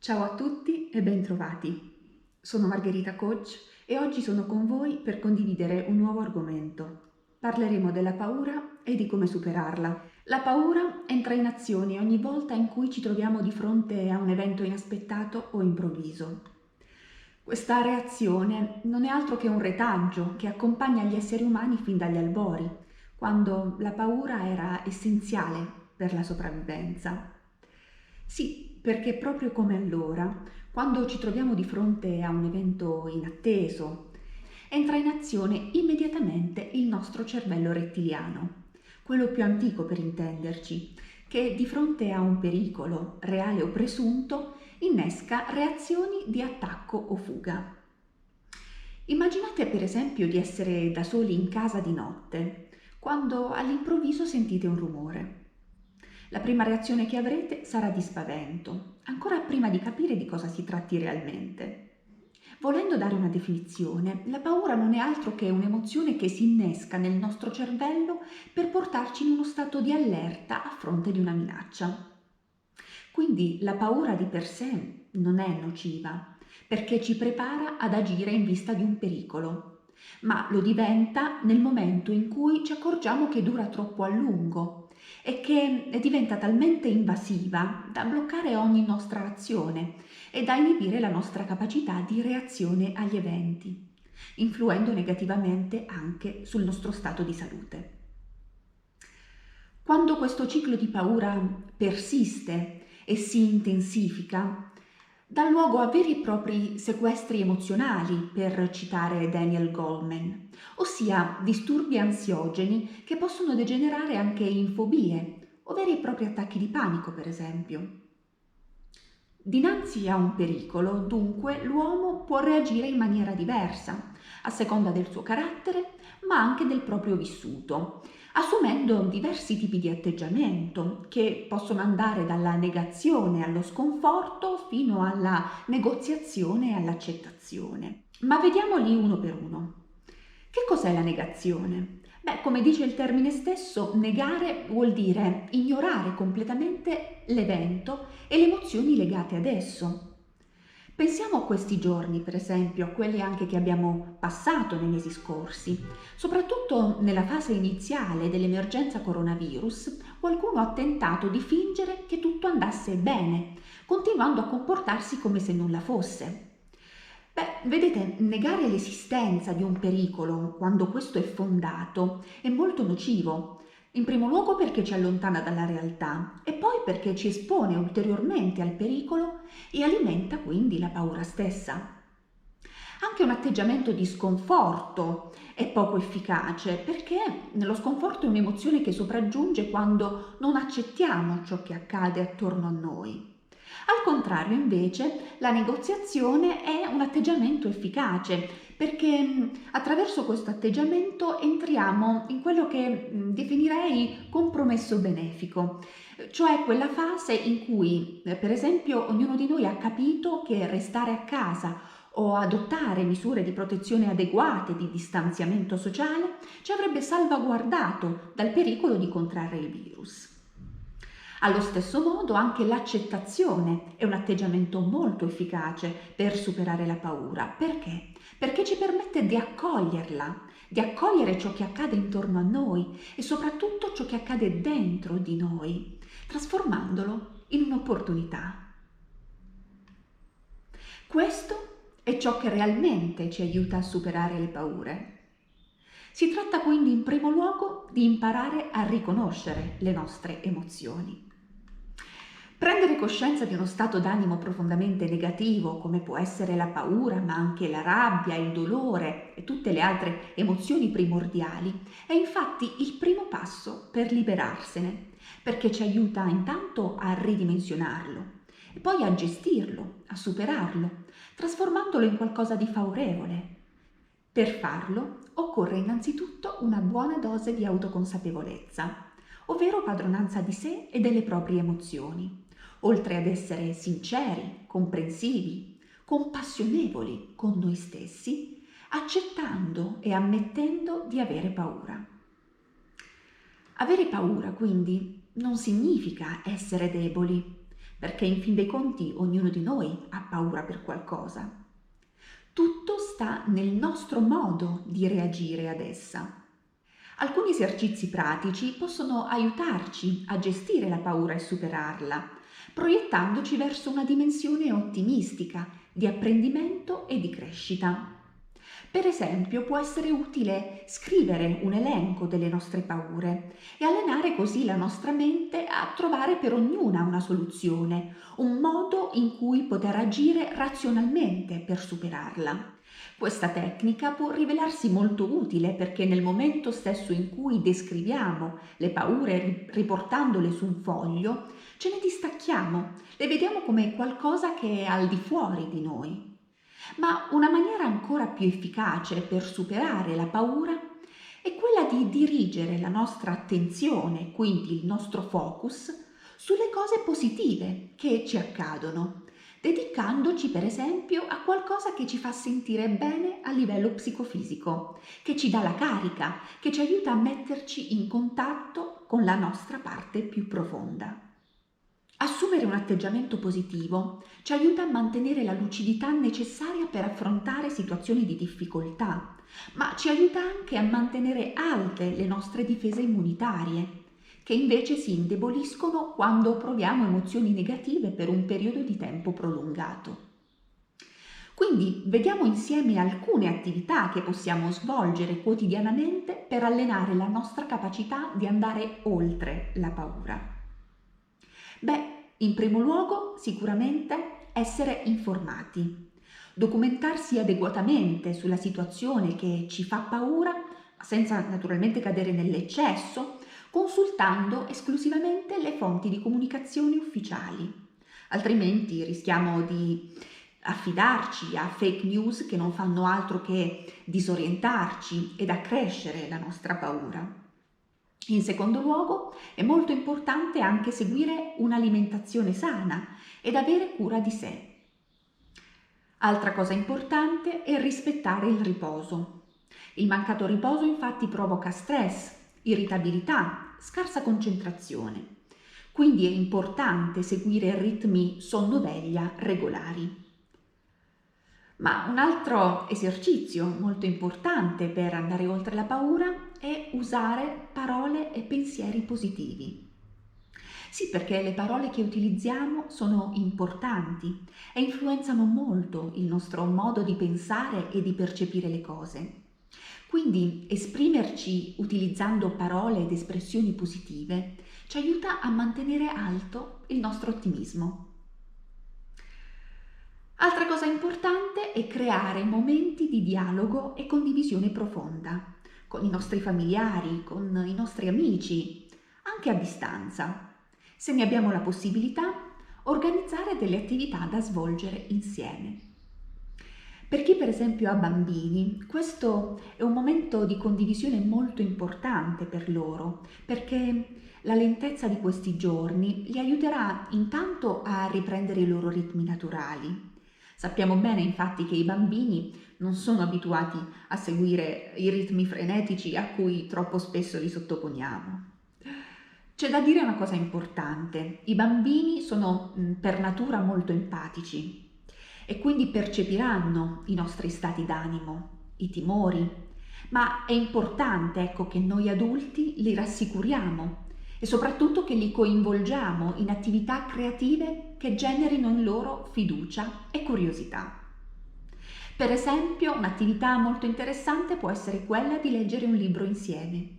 Ciao a tutti e bentrovati. Sono Margherita Coach e oggi sono con voi per condividere un nuovo argomento. Parleremo della paura e di come superarla. La paura entra in azione ogni volta in cui ci troviamo di fronte a un evento inaspettato o improvviso. Questa reazione non è altro che un retaggio che accompagna gli esseri umani fin dagli albori, quando la paura era essenziale per la sopravvivenza. Sì, perché proprio come allora, quando ci troviamo di fronte a un evento inatteso, entra in azione immediatamente il nostro cervello rettiliano, quello più antico per intenderci, che di fronte a un pericolo, reale o presunto, innesca reazioni di attacco o fuga. Immaginate per esempio di essere da soli in casa di notte, quando all'improvviso sentite un rumore. La prima reazione che avrete sarà di spavento, ancora prima di capire di cosa si tratti realmente. Volendo dare una definizione, la paura non è altro che un'emozione che si innesca nel nostro cervello per portarci in uno stato di allerta a fronte di una minaccia. Quindi la paura di per sé non è nociva, perché ci prepara ad agire in vista di un pericolo, ma lo diventa nel momento in cui ci accorgiamo che dura troppo a lungo e che diventa talmente invasiva da bloccare ogni nostra azione e da inibire la nostra capacità di reazione agli eventi, influendo negativamente anche sul nostro stato di salute. Quando questo ciclo di paura persiste e si intensifica, dà luogo a veri e propri sequestri emozionali, per citare Daniel Goleman, ossia disturbi ansiogeni che possono degenerare anche in fobie o veri e propri attacchi di panico, per esempio. Dinanzi a un pericolo, dunque, l'uomo può reagire in maniera diversa, a seconda del suo carattere, ma anche del proprio vissuto, assumendo diversi tipi di atteggiamento che possono andare dalla negazione allo sconforto fino alla negoziazione e all'accettazione. Ma vediamoli uno per uno. Che cos'è la negazione? Beh, come dice il termine stesso, negare vuol dire ignorare completamente l'evento e le emozioni legate ad esso. Pensiamo a questi giorni, per esempio, a quelli anche che abbiamo passato nei mesi scorsi. Soprattutto nella fase iniziale dell'emergenza coronavirus, qualcuno ha tentato di fingere che tutto andasse bene, continuando a comportarsi come se nulla fosse. Beh, vedete, negare l'esistenza di un pericolo quando questo è fondato è molto nocivo. In primo luogo perché ci allontana dalla realtà e poi perché ci espone ulteriormente al pericolo e alimenta quindi la paura stessa. Anche un atteggiamento di sconforto è poco efficace perché lo sconforto è un'emozione che sopraggiunge quando non accettiamo ciò che accade attorno a noi. Al contrario, invece, la negoziazione è un atteggiamento efficace perché attraverso questo atteggiamento entriamo in quello che definirei compromesso benefico, cioè quella fase in cui, per esempio, ognuno di noi ha capito che restare a casa o adottare misure di protezione adeguate di distanziamento sociale ci avrebbe salvaguardato dal pericolo di contrarre il virus. Allo stesso modo anche l'accettazione è un atteggiamento molto efficace per superare la paura. Perché? Perché ci permette di accoglierla, di accogliere ciò che accade intorno a noi e soprattutto ciò che accade dentro di noi, trasformandolo in un'opportunità. Questo è ciò che realmente ci aiuta a superare le paure. Si tratta quindi in primo luogo di imparare a riconoscere le nostre emozioni. Prendere coscienza di uno stato d'animo profondamente negativo, come può essere la paura, ma anche la rabbia, il dolore e tutte le altre emozioni primordiali, è infatti il primo passo per liberarsene, perché ci aiuta intanto a ridimensionarlo e poi a gestirlo, a superarlo, trasformandolo in qualcosa di favorevole. Per farlo occorre innanzitutto una buona dose di autoconsapevolezza, ovvero padronanza di sé e delle proprie emozioni, oltre ad essere sinceri, comprensivi, compassionevoli con noi stessi, accettando e ammettendo di avere paura. Avere paura, quindi, non significa essere deboli, perché in fin dei conti ognuno di noi ha paura per qualcosa. Tutto sta nel nostro modo di reagire ad essa. Alcuni esercizi pratici possono aiutarci a gestire la paura e superarla, proiettandoci verso una dimensione ottimistica di apprendimento e di crescita. Per esempio, può essere utile scrivere un elenco delle nostre paure e allenare così la nostra mente a trovare per ognuna una soluzione, un modo in cui poter agire razionalmente per superarla. Questa tecnica può rivelarsi molto utile perché nel momento stesso in cui descriviamo le paure riportandole su un foglio, ce ne distacchiamo, le vediamo come qualcosa che è al di fuori di noi. Ma una maniera ancora più efficace per superare la paura è quella di dirigere la nostra attenzione, quindi il nostro focus, sulle cose positive che ci accadono, dedicandoci per esempio a qualcosa che ci fa sentire bene a livello psicofisico, che ci dà la carica, che ci aiuta a metterci in contatto con la nostra parte più profonda. Assumere un atteggiamento positivo ci aiuta a mantenere la lucidità necessaria per affrontare situazioni di difficoltà, ma ci aiuta anche a mantenere alte le nostre difese immunitarie, che invece si indeboliscono quando proviamo emozioni negative per un periodo di tempo prolungato. Quindi vediamo insieme alcune attività che possiamo svolgere quotidianamente per allenare la nostra capacità di andare oltre la paura. Beh, in primo luogo sicuramente essere informati, documentarsi adeguatamente sulla situazione che ci fa paura, senza naturalmente cadere nell'eccesso, consultando esclusivamente le fonti di comunicazione ufficiali. Altrimenti rischiamo di affidarci a fake news che non fanno altro che disorientarci ed accrescere la nostra paura. In secondo luogo, è molto importante anche seguire un'alimentazione sana ed avere cura di sé. Altra cosa importante è rispettare il riposo. Il mancato riposo infatti provoca stress, irritabilità, scarsa concentrazione. Quindi è importante seguire ritmi sonno-veglia regolari. Ma un altro esercizio molto importante per andare oltre la paura è usare parole e pensieri positivi. Sì, perché le parole che utilizziamo sono importanti e influenzano molto il nostro modo di pensare e di percepire le cose. Quindi esprimerci utilizzando parole ed espressioni positive ci aiuta a mantenere alto il nostro ottimismo. Altra cosa importante è creare momenti di dialogo e condivisione profonda con i nostri familiari, con i nostri amici, anche a distanza. Se ne abbiamo la possibilità, organizzare delle attività da svolgere insieme. Per chi per esempio ha bambini, questo è un momento di condivisione molto importante per loro, perché la lentezza di questi giorni li aiuterà intanto a riprendere i loro ritmi naturali. Sappiamo bene infatti che i bambini non sono abituati a seguire i ritmi frenetici a cui troppo spesso li sottoponiamo. C'è da dire una cosa importante: i bambini sono per natura molto empatici e quindi percepiranno i nostri stati d'animo, i timori, ma è importante, ecco, che noi adulti li rassicuriamo e soprattutto che li coinvolgiamo in attività creative che generino in loro fiducia e curiosità. Per esempio, un'attività molto interessante può essere quella di leggere un libro insieme.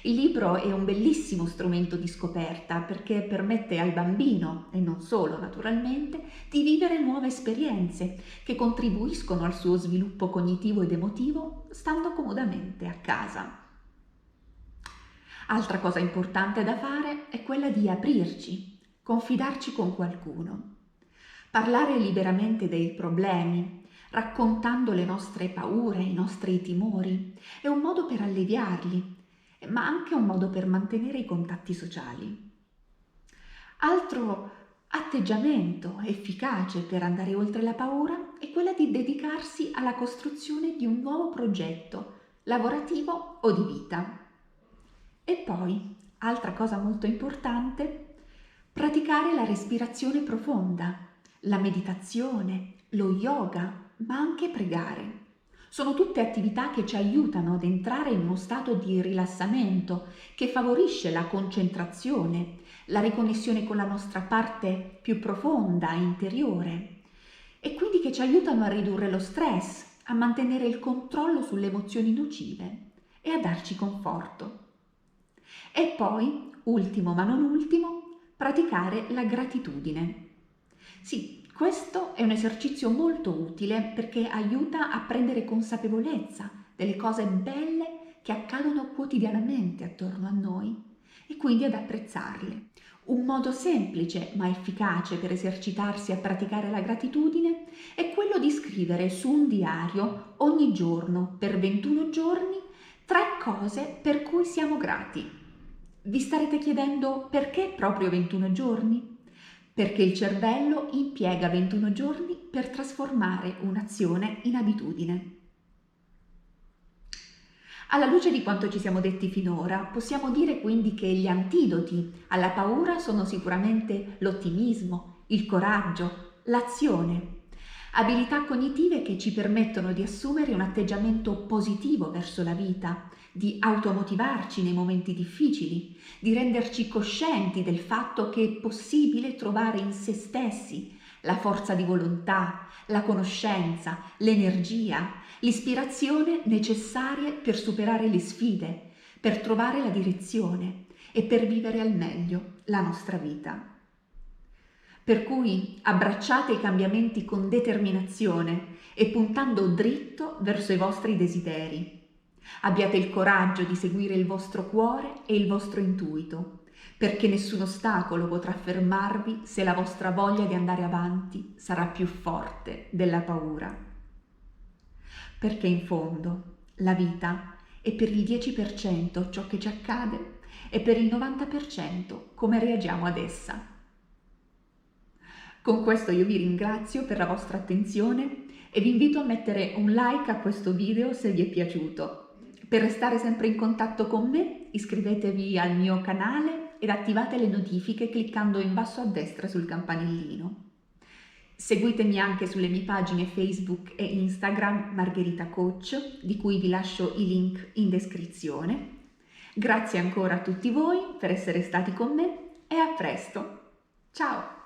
Il libro è un bellissimo strumento di scoperta perché permette al bambino, e non solo naturalmente, di vivere nuove esperienze che contribuiscono al suo sviluppo cognitivo ed emotivo stando comodamente a casa. Altra cosa importante da fare è quella di aprirci, confidarci con qualcuno. Parlare liberamente dei problemi, raccontando le nostre paure, i nostri timori, è un modo per alleviarli, ma anche un modo per mantenere i contatti sociali. Altro atteggiamento efficace per andare oltre la paura è quella di dedicarsi alla costruzione di un nuovo progetto lavorativo o di vita. E poi, altra cosa molto importante, Praticare la respirazione profonda, la meditazione, lo yoga, ma anche pregare. Sono tutte attività che ci aiutano ad entrare in uno stato di rilassamento che favorisce la concentrazione, la riconnessione con la nostra parte più profonda, interiore, e quindi che ci aiutano a ridurre lo stress, a mantenere il controllo sulle emozioni nocive e a darci conforto. E poi, ultimo ma non ultimo, praticare la gratitudine. Sì, questo è un esercizio molto utile perché aiuta a prendere consapevolezza delle cose belle che accadono quotidianamente attorno a noi e quindi ad apprezzarle. Un modo semplice ma efficace per esercitarsi a praticare la gratitudine è quello di scrivere su un diario ogni giorno per 21 giorni 3 cose per cui siamo grati. Vi starete chiedendo perché proprio 21 giorni? Perché il cervello impiega 21 giorni per trasformare un'azione in abitudine. Alla luce di quanto ci siamo detti finora, possiamo dire quindi che gli antidoti alla paura sono sicuramente l'ottimismo, il coraggio, l'azione, abilità cognitive che ci permettono di assumere un atteggiamento positivo verso la vita, di automotivarci nei momenti difficili, di renderci coscienti del fatto che è possibile trovare in se stessi la forza di volontà, la conoscenza, l'energia, l'ispirazione necessarie per superare le sfide, per trovare la direzione e per vivere al meglio la nostra vita. Per cui abbracciate i cambiamenti con determinazione e puntando dritto verso i vostri desideri. Abbiate il coraggio di seguire il vostro cuore e il vostro intuito, perché nessun ostacolo potrà fermarvi se la vostra voglia di andare avanti sarà più forte della paura. Perché in fondo la vita è per il 10% ciò che ci accade e per il 90% come reagiamo ad essa. Con questo io vi ringrazio per la vostra attenzione e vi invito a mettere un like a questo video se vi è piaciuto. Per restare sempre in contatto con me, iscrivetevi al mio canale ed attivate le notifiche cliccando in basso a destra sul campanellino. Seguitemi anche sulle mie pagine Facebook e Instagram Margherita Coach, di cui vi lascio i link in descrizione. Grazie ancora a tutti voi per essere stati con me e a presto. Ciao!